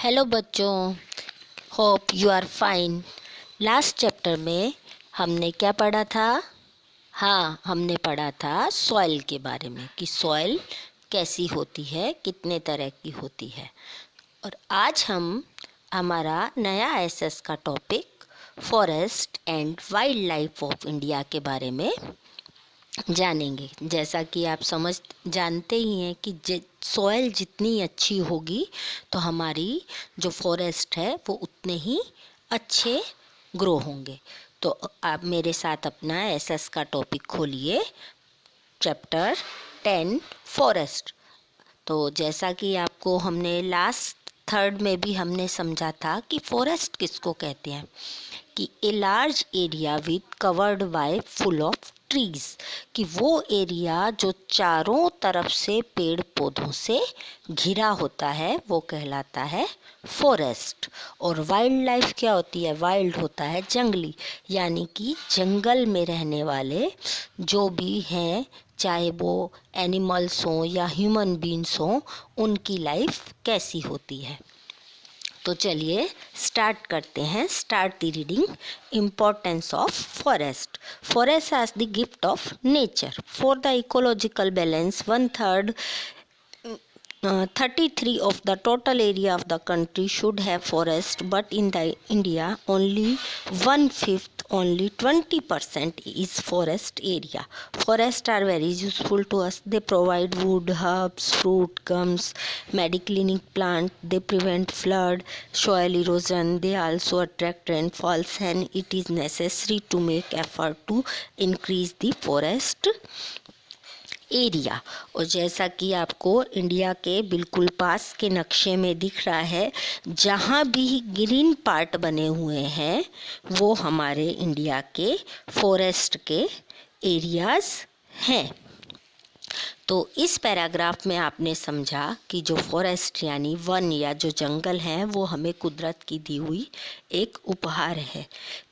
Hello बच्चों, hope you are fine. Last chapter में हमने क्या पढ़ा था? हाँ, हमने पढ़ा था सॉइल के बारे में कि सॉइल कैसी होती है, कितने तरह की होती है। और आज हम हमारा नया एसएस का topic forest and wild life of India के बारे में जानेंगे। जैसा कि आप जानते ही हैं कि सॉइल जितनी अच्छी होगी तो हमारी जो फॉरेस्ट है वो उतने ही अच्छे ग्रो होंगे। तो आप मेरे साथ अपना एसएस का टॉपिक खोलिए, चैप्टर 10 फॉरेस्ट। तो जैसा कि आपको हमने लास्ट थर्ड में भी हमने समझा था कि फॉरेस्ट किसको कहते हैं, कि a large area with covered by full of trees, कि वो एरिया जो चारों तरफ से पेड़ पौधों से घिरा होता है वो कहलाता है फॉरेस्ट। और वाइल्ड लाइफ क्या होती है? वाइल्ड होता है जंगली, यानी कि जंगल में रहने वाले जो भी हैं, चाहे वो एनिमल्स हों या ह्यूमन बीइंग्स हों, उनकी लाइफ कैसी होती है। तो चलिए स्टार्ट करते हैं। Start the reading. Importance of forest. Forest as the gift of nature for the ecological balance 1/3 33 of the total area of the country should have forest, but in the India only 1/5, only 20% is forest area. Forests are very useful to us. They provide wood, herbs, fruit, gums, mediclinic plant. They prevent flood, soil erosion. They also attract rainfalls, and it is necessary to make effort to increase the forest area. और जैसा कि आपको India के बिल्कुल पास के नक्शे में दिख रहा है, जहाँ भी ग्रीन पार्ट बने हुए हैं वो हमारे इंडिया के फॉरेस्ट के एरियाज हैं। तो इस पैराग्राफ में आपने समझा कि जो फॉरेस्ट यानी वन या जो जंगल हैं वो हमें कुदरत की दी हुई एक उपहार है।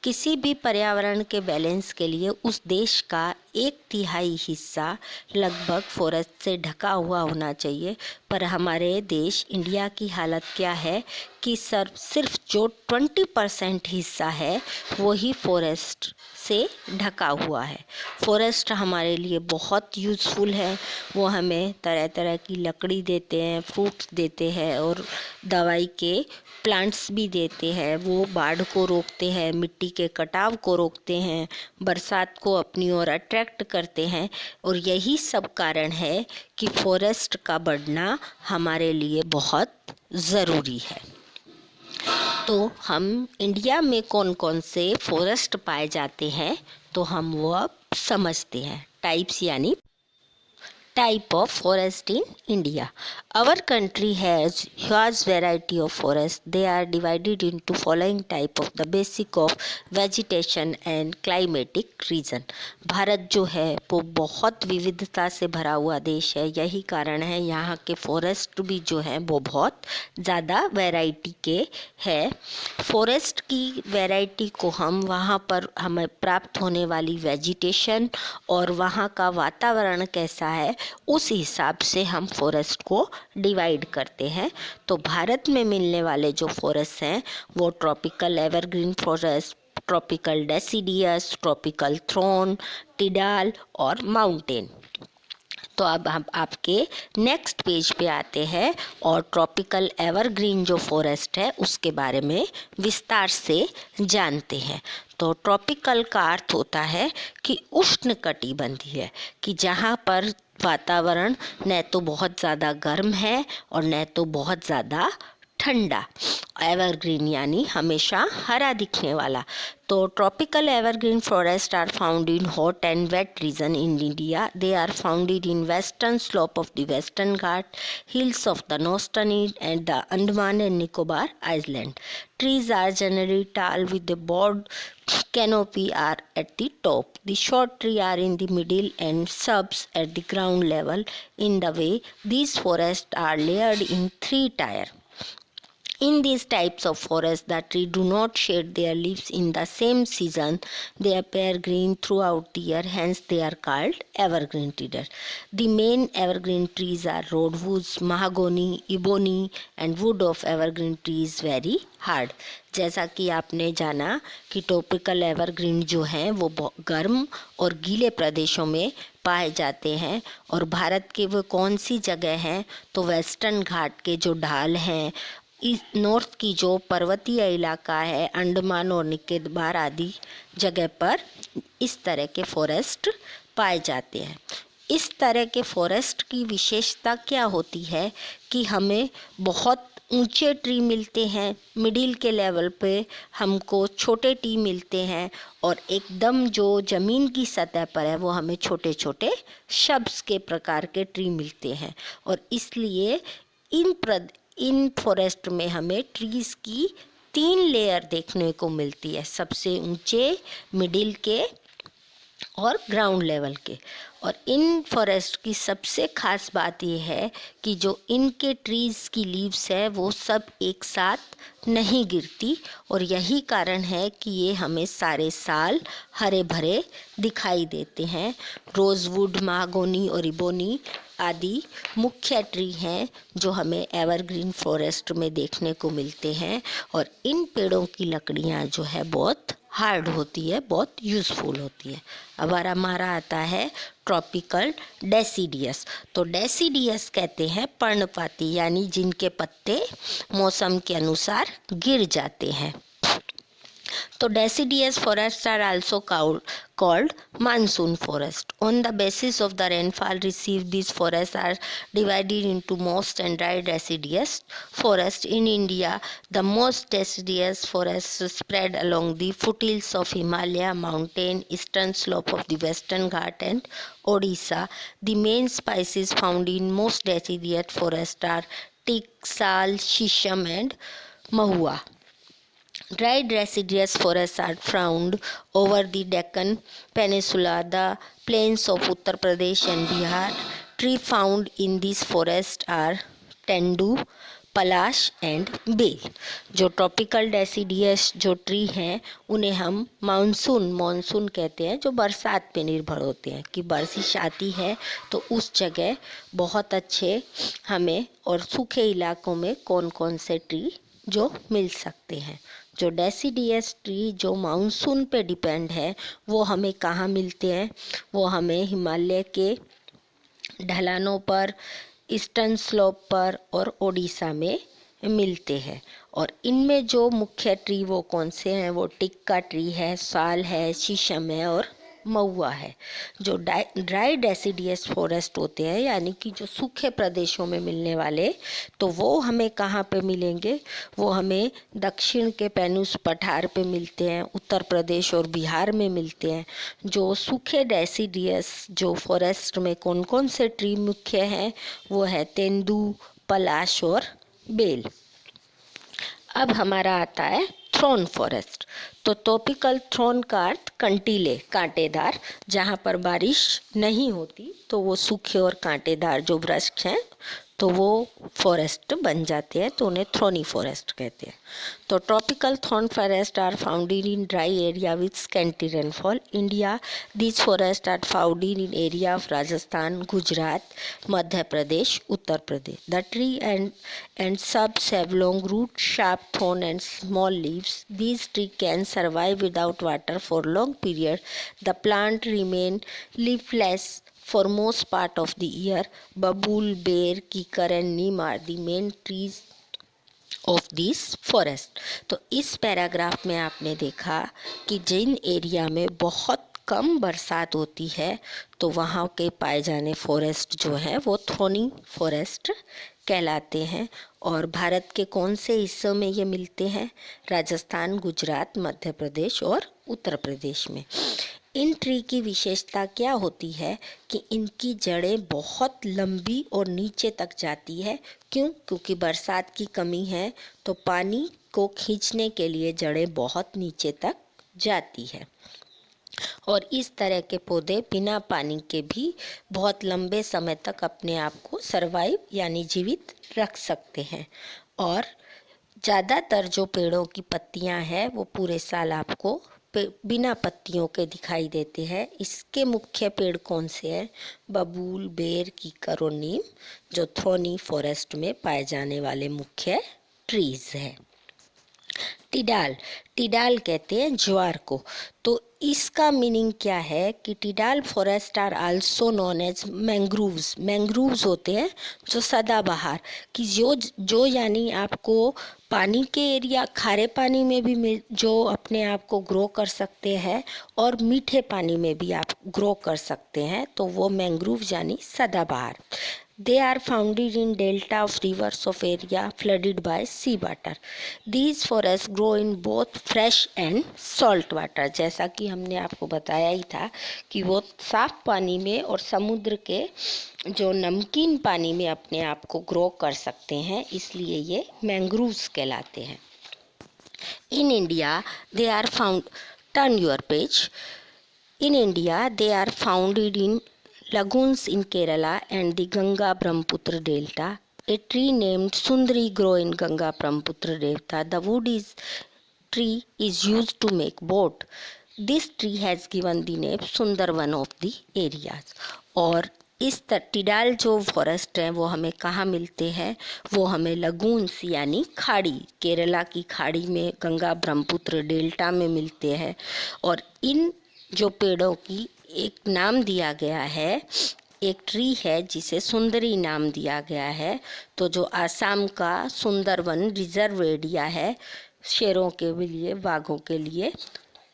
किसी भी पर्यावरण के बैलेंस के लिए उस देश का 1/3 हिस्सा लगभग फॉरेस्ट से ढका हुआ होना चाहिए। पर हमारे देश इंडिया की हालत क्या है कि सिर्फ जो 20% हिस्सा है वही फॉरेस्ट से ढका हुआ है। फॉरेस्ट हमारे लिए बहुत यूज़फुल है। वो हमें तरह तरह की लकड़ी देते हैं, फ्रूट्स देते हैं और दवाई के प्लांट्स भी देते हैं। वो बाढ़ को रोकते हैं, मिट्टी के कटाव को रोकते हैं, बरसात को अपनी ओर अट्रैक्ट करते हैं। और यही सब कारण है कि फॉरेस्ट का बढ़ना हमारे लिए बहुत ज़रूरी है। तो हम इंडिया में कौन कौन से फॉरेस्ट पाए जाते हैं तो हम वो अब समझते हैं। टाइप्स यानी type of forest in India. Our country has huge variety of forests. They are divided into following type of the basic of vegetation and climatic region. Bharat जो है वो बहुत विविधता से भरा हुआ देश है। यही कारण है यहाँ के फॉरेस्ट भी जो है वो बहुत ज़्यादा वैरायटी के है। फॉरेस्ट की वैरायटी को हम वहाँ पर हमें प्राप्त होने वाली वेजिटेशन और वहाँ का वातावरण कैसा है उस हिसाब से हम फॉरेस्ट को डिवाइड करते हैं। तो भारत में मिलने वाले जो फॉरेस्ट हैं वो tropical evergreen forest, tropical deciduous, tropical thorn, tidal और माउंटेन। तो अब हम आपके नेक्स्ट पेज पे आते हैं और ट्रॉपिकल एवरग्रीन जो फॉरेस्ट है उसके बारे में विस्तार से जानते हैं। तो ट्रॉपिकल का अर्थ होता है कि उष्णकटिबंधीय है, कि जहाँ पर वातावरण न तो बहुत ज़्यादा गर्म है और न तो बहुत ज़्यादा ठंडा। एवरग्रीन यानी हमेशा हरा दिखने वाला। तो tropical evergreen forest are found in hot and wet region in India. They are found in western slope of the Western Ghat, hills of the northern and the Andaman and Nicobar Island. Trees are generally tall with a broad canopy are at the top. The short trees are in the middle and shrubs at the ground level. In the way, these forests are layered in 3 tiers. In these types of forests, the tree do not shed their leaves in the same season. They appear green throughout the year, hence they are called evergreen trees. The main evergreen trees are redwoods, mahogany, ebony and wood of evergreen trees very hard. जैसा कि आपने जाना कि topical evergreen जो हैं वो गर्म और गीले प्रदेशों में पाए जाते हैं और भारत के वो कौन सी जगह हैं तो वेस्टर्न घाट के जो ढाल हैं, इस नॉर्थ की जो पर्वतीय इलाका है, अंडमान और निकोबार आदि जगह पर इस तरह के फॉरेस्ट पाए जाते हैं। इस तरह के फॉरेस्ट की विशेषता क्या होती है कि हमें बहुत ऊंचे ट्री मिलते हैं, मिडिल के लेवल पे हमको छोटे ट्री मिलते हैं और एकदम जो ज़मीन की सतह पर है वो हमें छोटे छोटे शब्स के प्रकार के ट्री मिलते हैं और इसलिए इन फॉरेस्ट में हमें ट्रीज की 3 लेयर देखने को मिलती है, सबसे ऊंचे, मिडिल के और ग्राउंड लेवल के। और इन फॉरेस्ट की सबसे खास बात यह है कि जो इनके ट्रीज की लीव्स है वो सब एक साथ नहीं गिरती और यही कारण है कि ये हमें सारे साल हरे भरे दिखाई देते हैं। रोजवुड, महागोनी और इबोनी आदि मुख्य ट्री हैं जो हमें एवरग्रीन फॉरेस्ट में देखने को मिलते हैं और इन पेड़ों की लकड़ियां जो है बहुत हार्ड होती है, बहुत यूज़फुल होती है। अब हमारा आता है ट्रॉपिकल डेसीडियस। तो डेसीडियस कहते हैं पर्णपाती, यानी जिनके पत्ते मौसम के अनुसार गिर जाते हैं। तो deciduous forests are also called monsoon forest. On the basis of the rainfall received, these forests are divided into moist and dry deciduous forest. In India, the most deciduous forests spread along the foothills of Himalaya mountain, eastern slope of the Western Ghat and Odisha. The main species found in most deciduous forests are teak, sal, shisham and mahua. Dry deciduous forests are found over the Deccan Peninsula, the plains of Uttar Pradesh and Bihar. Trees found in these forests are tendu, palash and bel. जो tropical deciduous जो tree हैं उन्हें हम monsoon कहते हैं, जो बरसात पे निर्भर होते हैं कि बारिश आती है तो उस जगह बहुत अच्छे हमें और सूखे इलाकों में कौन कौन से ट्री जो मिल सकते हैं। जो डेसीडियस ट्री जो मानसून पे डिपेंड है वो हमें कहाँ मिलते हैं, वो हमें हिमालय के ढलानों पर, ईस्टर्न स्लोप पर और ओडिशा में मिलते हैं। और इनमें जो मुख्य ट्री वो कौन से हैं, वो टिक का ट्री है, साल है, शीशम है और महुआ है। जो ड्राई डेसिडियस फॉरेस्ट होते हैं यानी कि जो सूखे प्रदेशों में मिलने वाले, तो वो हमें कहाँ पे मिलेंगे, वो हमें दक्षिण के पैनुस पठार पे मिलते हैं, उत्तर प्रदेश और बिहार में मिलते हैं। जो सूखे डेसिडियस जो फॉरेस्ट में कौन कौन से ट्री मुख्य हैं, वो है तेंदू, पलाश और बेल। अब हमारा आता है थ्रोन फॉरेस्ट। तो टॉपिकल थ्रोन का अर्थ कंटीले, कांटेदार, जहाँ पर बारिश नहीं होती तो वो सूखे और कांटेदार जो वृक्ष हैं तो वो फॉरेस्ट बन जाते हैं, तो उन्हें थ्रोनी फॉरेस्ट कहते हैं। तो tropical thorn forest are found in dry area with scanty rainfall India. These forest are found in area of Rajasthan, Gujarat, Madhya Pradesh, Uttar Pradesh. The tree and subs have long roots, sharp thorn and small leaves. These trees can survive without water for long period. The plant remain leafless for most part of the year. Babul, bear, kikar and neem are the main trees of this forest. तो इस paragraph में आपने देखा कि जिन area में बहुत कम बरसात होती है तो वहाँ के पाए जाने फॉरेस्ट जो है वो थ्रोनी फॉरेस्ट कहलाते हैं। और भारत के कौन से हिस्सों में ये मिलते हैं, राजस्थान, गुजरात, मध्य प्रदेश और उत्तर प्रदेश में। इन ट्री की विशेषता क्या होती है कि इनकी जड़ें बहुत लंबी और नीचे तक जाती है। क्यों? क्योंकि बरसात की कमी है तो पानी को खींचने के लिए जड़ें बहुत नीचे तक जाती है और इस तरह के पौधे बिना पानी के भी बहुत लंबे समय तक अपने आप को सरवाइव यानी जीवित रख सकते हैं। और ज़्यादातर जो पेड़ों की पत्तियां हैं वो पूरे साल आपको बिना पत्तियों के दिखाई देते हैं। इसके मुख्य पेड़ कौन से हैं? बबूल, बेर, कीकर और नीम, जो थ्रोनी फॉरेस्ट में पाए जाने वाले मुख्य ट्रीज हैं। टिडाल, टिडाल कहते हैं ज्वार को। तो इसका मीनिंग क्या है कि tidal forest are also known as mangroves. Mangroves होते हैं जो सदाबहार, कि जो यानी आपको पानी के एरिया, खारे पानी में भी जो अपने आप को ग्रो कर सकते हैं और मीठे पानी में भी आप ग्रो कर सकते हैं, तो वो मैंग्रूव यानी सदाबहार। They are founded in delta of rivers of area flooded by sea water. These forests grow in both fresh and salt water. जैसा कि हमने आपको बताया ही था कि वो साफ पानी में और समुद्र के जो नमकीन पानी में अपने आप को ग्रो कर सकते हैं, इसलिए ये मैंग्रूव्स कहलाते हैं। In India, they are found. Turn your page. In India, they are founded in lagoons in Kerala and the Ganga Brahmaputra Delta. A tree named Sundari grow in Ganga Brahmaputra Delta. The tree is used to make boat. This tree has given the name Sundarvan of the areas. और इस टिडाल जो forest है वो हमें कहाँ मिलते हैं? वो हमें लगून्स यानी खाड़ी, केरला की खाड़ी में गंगा ब्रह्मपुत्र डेल्टा में मिलते हैं। और इन जो पेड़ों की एक नाम दिया गया है, एक ट्री है जिसे सुंदरी नाम दिया गया है। तो जो आसाम का सुंदरवन रिजर्व एरिया है शेरों के लिए, बाघों के लिए,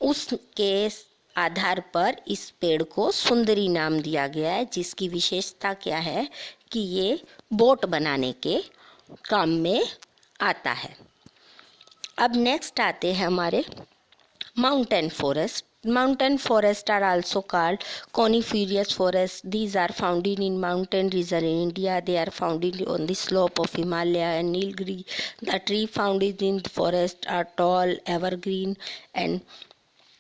उसके आधार पर इस पेड़ को सुंदरी नाम दिया गया है, जिसकी विशेषता क्या है कि ये बोट बनाने के काम में आता है। अब नेक्स्ट आते हैं हमारे mountain forest. Mountain forests are also called coniferous forests. These are found in mountain region in India. They are found on the slope of Himalaya and Nilgiri. The tree found in the forest are tall, evergreen, and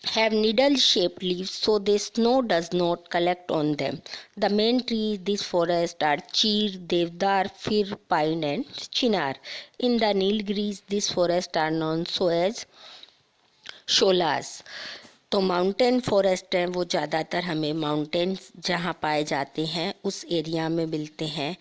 have needle-shaped leaves, so the snow does not collect on them. The main trees in this forest are cheer, devdar, fir, pine, and chinar. In the Nilgiris, these forests are known so as शोलास। तो mountain forest हैं वो ज़्यादातर हमें mountains जहाँ पाए जाते हैं उस एरिया में मिलते हैं,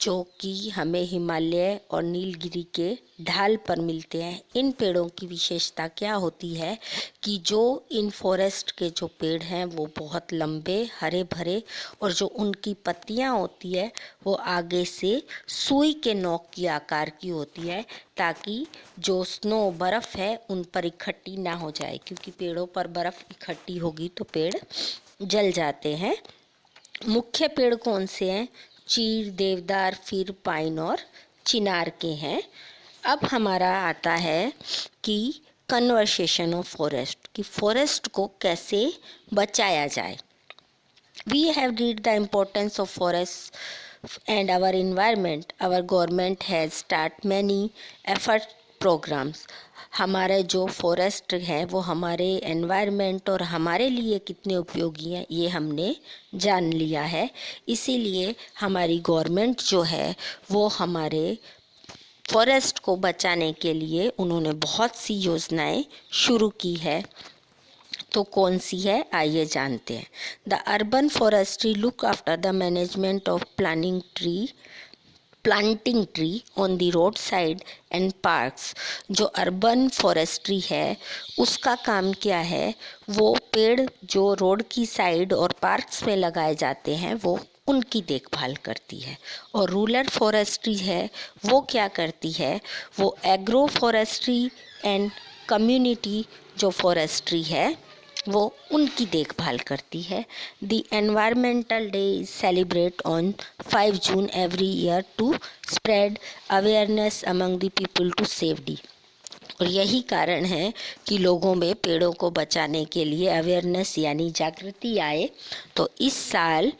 जो कि हमें हिमालय और नीलगिरी के ढाल पर मिलते हैं। इन पेड़ों की विशेषता क्या होती है कि जो इन फॉरेस्ट के जो पेड़ हैं वो बहुत लंबे, हरे भरे, और जो उनकी पत्तियाँ होती है वो आगे से सुई के नोक की आकार की होती है, ताकि जो स्नो बर्फ़ है उन पर इकट्ठी ना हो जाए, क्योंकि पेड़ों पर बर्फ़ इकट्ठी होगी तो पेड़ जल जाते हैं। मुख्य पेड़ कौन से हैं? चीड़, देवदार, फिर पाइन और चिनार के हैं। अब हमारा आता है कि कन्वर्सेशन ऑफ फॉरेस्ट, कि फॉरेस्ट को कैसे बचाया जाए। We have read the importance of forests and our environment. Our government has started many effort programs. हमारे जो फॉरेस्ट हैं वो हमारे एनवायरनमेंट और हमारे लिए कितने उपयोगी हैं ये हमने जान लिया है। इसीलिए हमारी गवर्नमेंट जो है वो हमारे फॉरेस्ट को बचाने के लिए उन्होंने बहुत सी योजनाएं शुरू की है। तो कौन सी है आइए जानते हैं। The urban forestry look after the management of planting tree on the road side and parks. जो अर्बन फॉरेस्ट्री है उसका काम क्या है? वो पेड़ जो रोड की साइड और पार्क्स में लगाए जाते हैं वो उनकी देखभाल करती है। और रूरल फॉरेस्ट्री है वो क्या करती है? वो एग्रो फॉरेस्ट्री एंड कम्युनिटी जो फॉरेस्ट्री है वो उनकी देखभाल करती है। The environmental day is celebrate on 5 June every year to spread awareness among the people to save the. और यही कारण है कि लोगों में पेड़ों को बचाने के लिए अवेयरनेस यानी जागृति आए। तो इस साल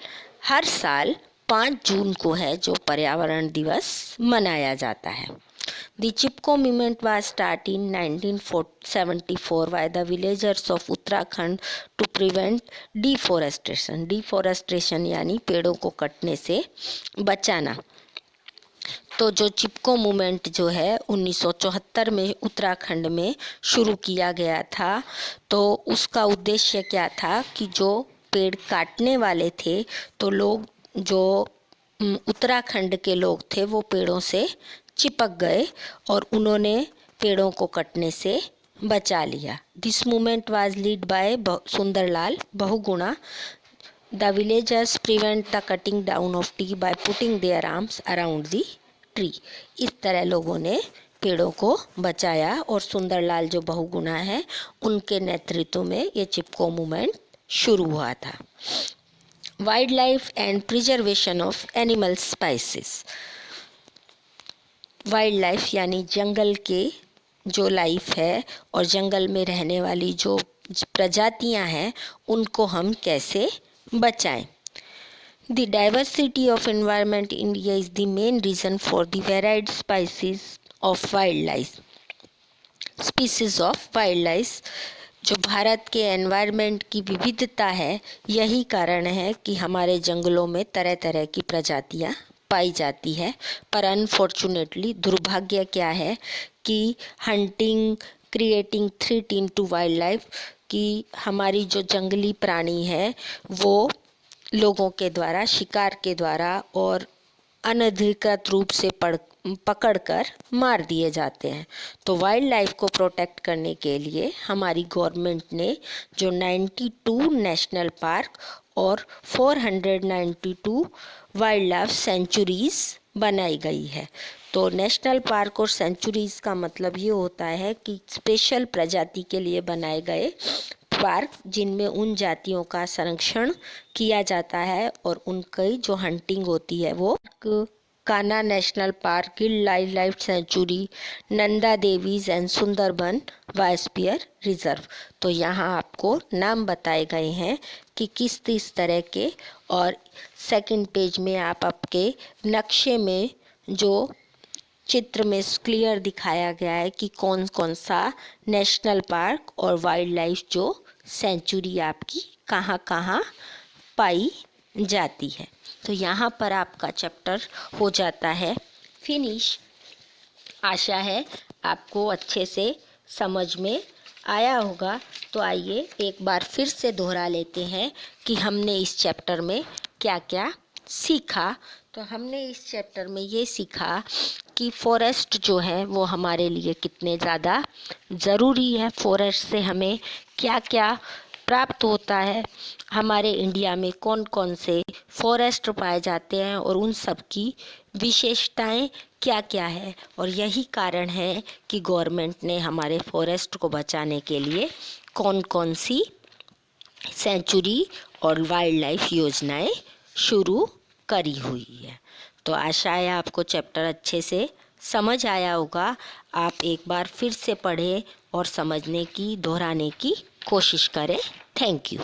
हर साल 5 जून को है जो पर्यावरण दिवस मनाया जाता है। The Chipko movement was started in 1974 by the villagers of Uttarakhand to prevent deforestation. Deforestation यानी पेड़ों को कटने से बचाना। तो जो चिपको मूवमेंट जो है 1974 में उत्तराखंड में शुरू किया गया था, तो उसका उद्देश्य क्या था कि जो पेड़ काटने वाले थे, तो लोग जो उत्तराखंड के लोग थे वो पेड़ों से चिपक गए और उन्होंने पेड़ों को कटने से बचा लिया। This movement was lead by Sunderlal Bahuguna. The villagers prevent the cutting down of tree by putting their arms around the tree. इस तरह लोगों ने पेड़ों को बचाया और सुंदरलाल जो बहुगुणा है उनके नेतृत्व में ये चिपको मूवमेंट शुरू हुआ था। Wild life and preservation of animal spices. Wild life यानी जंगल के जो लाइफ है और जंगल में रहने वाली जो प्रजातियां हैं उनको हम कैसे बचाएं। The diversity of environment in India is the main reason for the varied of wildlife. Species of wildlife, जो भारत के एनवायरनमेंट की विविधता है, यही कारण है कि हमारे जंगलों में तरह तरह की प्रजातियां पाई जाती है। पर अनफॉर्चुनेटली दुर्भाग्य क्या है कि hunting creating threat into wild life, कि हमारी जो जंगली प्राणी है वो लोगों के द्वारा शिकार के द्वारा और अनधिकृत रूप से पकड़कर मार दिए जाते हैं। तो वाइल्ड लाइफ को प्रोटेक्ट करने के लिए हमारी गवर्नमेंट ने जो 92 नेशनल पार्क और 492 वाइल्ड लाइफ सेंचुरीज बनाई गई है। तो नेशनल पार्क और सेंचुरीज का मतलब ये होता है कि स्पेशल प्रजाति के लिए बनाए गए पार्क, जिनमें उन जातियों का संरक्षण किया जाता है और उनकी जो हंटिंग होती है वो Kanha national park, Gill wild life sanctuary, Nanda Devi's and Sundarban biosphere reserve. तो यहाँ आपको नाम बताए गए हैं कि किस किस तरह के, और सेकंड पेज में आप आपके नक्शे में जो चित्र में क्लियर दिखाया गया है कि कौन कौन सा नेशनल पार्क और वाइल्ड लाइफ जो सेंचुरी आपकी कहाँ कहाँ पाई जाती है। तो यहाँ पर आपका चैप्टर हो जाता है फिनिश। आशा है आपको अच्छे से समझ में आया होगा। तो आइए एक बार फिर से दोहरा लेते हैं कि हमने इस चैप्टर में क्या क्या सीखा। तो हमने इस चैप्टर में ये सीखा कि फॉरेस्ट जो है वो हमारे लिए कितने ज़्यादा ज़रूरी है, फॉरेस्ट से हमें क्या क्या प्राप्त होता है, हमारे इंडिया में कौन कौन से फॉरेस्ट पाए जाते हैं और उन सब की विशेषताएं क्या क्या है। और यही कारण है कि गवर्नमेंट ने हमारे फॉरेस्ट को बचाने के लिए कौन कौन सी सेंचुरी और वाइल्ड लाइफ योजनाएं शुरू करी हुई है। तो आशा है आपको चैप्टर अच्छे से समझ आया होगा। आप एक बार फिर से पढ़ें और समझने की, दोहराने की कोशिश करें। Thank you.